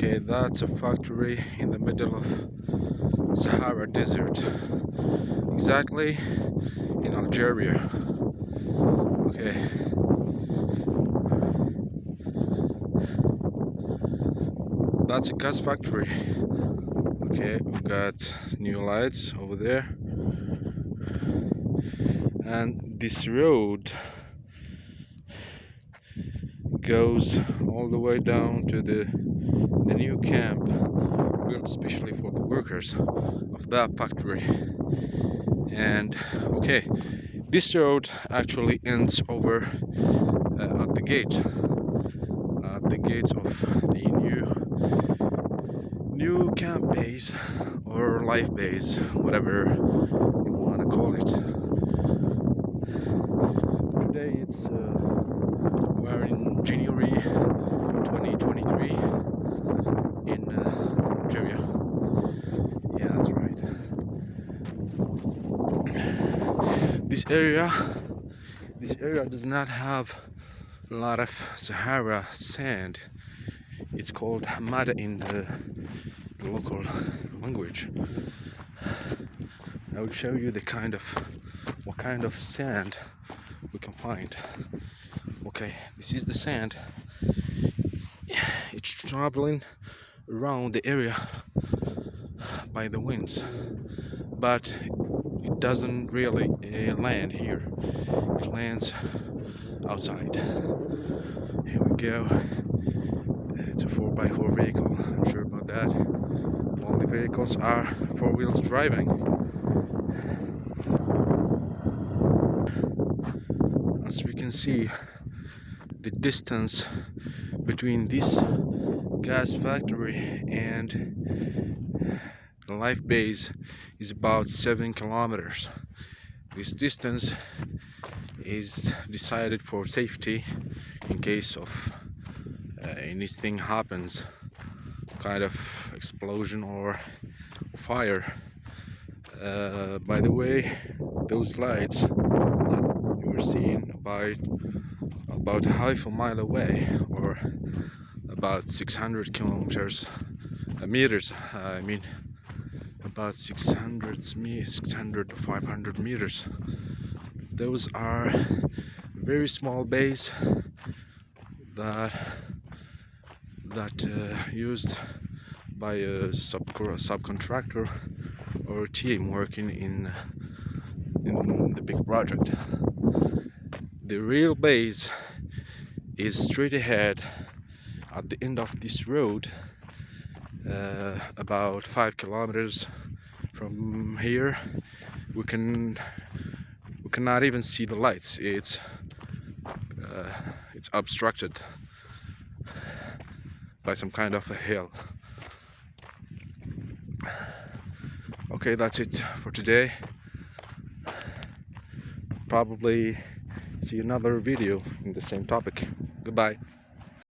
Okay, that's a factory in the middle of Sahara Desert, exactly in Algeria. Okay, that's a gas factory. Okay, we've got new lights over there, and this road goes all the way down to the new camp built especially for the workers of that factory. And okay, this road actually ends over at the gates of the new camp base or life base, whatever you want to call it. Today it's we're in January 2023 in Algeria. Yeah, that's right. This area does not have a lot of Sahara sand. It's called Hammada in the local language. I will show you what kind of sand we can find. Okay, this is the sand. It's traveling around the area by the winds, but it doesn't really land here. It lands outside. Here we go. It's a 4x4 vehicle, I'm sure about that. All the vehicles are 4 wheels driving. As we can see, the distance between this gas factory and the life base is about 7 kilometers. This distance is decided for safety in case of anything happens, kind of explosion or fire. By the way, those lights that you were seeing about half a mile away, or about 600 meters, I mean about 600 to 500 meters. Those are very small bays that used by a subcontractor or a team working in the big project. The real base is straight ahead at the end of this road, about 5 kilometers from here. We cannot even see the lights. It's obstructed by some kind of a hill. Okay, that's it for today. Probably see another video in the same topic. Goodbye.